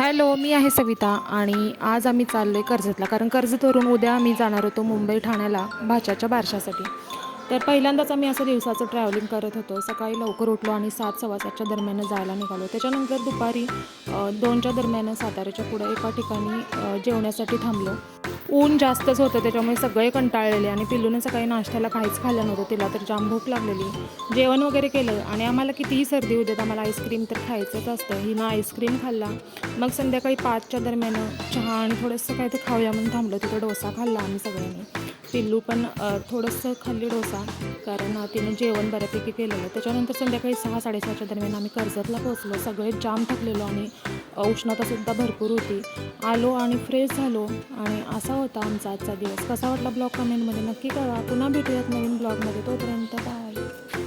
Hello, मी आहे सविता आणि आज आम्ही चाललो आहे कर्जतला. कारण कर्जतवरून उद्या आम्ही जाणार होतो मुंबई ठाण्याला भाच्याच्या बारशासाठी. तर पहिल्यांदाच आम्ही असं दिवसाचं ट्रॅव्हलिंग करत होतो. सकाळी लवकर उठलो आणि 7:15च्या दरम्यान जायला निघालो. त्याच्यानंतर दुपारी 2च्या दरम्यान साताऱ्याच्या पुढे एका ठिकाणी जेवण्यासाठी थांबलो. ऊन जास्तच होतं त्याच्यामुळे सगळे कंटाळलेले आणि पिल्लूनं सकाळी नाश्त्याला काहीच खाल्लं नव्हतं. तिला तर जाम भूक लागलेली. जेवण वगैरे केलं आणि आम्हाला कितीही सर्दी होते आम्हाला आईस्क्रीम तर खायचंच असतं. हिनं आईस्क्रीम खाल्ला. मग संध्याकाळी 5च्या दरम्यान चहा आणि थोडंसं काय ते खाऊया म्हणून थांबलो. तिथं डोसा खाल्ला आम्ही सगळ्यांनी. पिल्लू पण थोडंसं खाल्ली डोसा कारण तिनं जेवण बऱ्यापैकी केलेलं. त्याच्यानंतर संध्याकाळी 6-6:30च्या दरम्यान आम्ही कर्जतला पोहोचलो. सगळे जाम थकलेलो आणि उष्णतासुद्धा भरपूर होती. आलो आणि फ्रेश झालो आणि असा होता आमचा आजचा दिवस. कसा वाटला ब्लॉग कमेंटमध्ये नक्की कळवा. पुन्हा भेटूयात नवीन ब्लॉगमध्ये. तोपर्यंत बाय.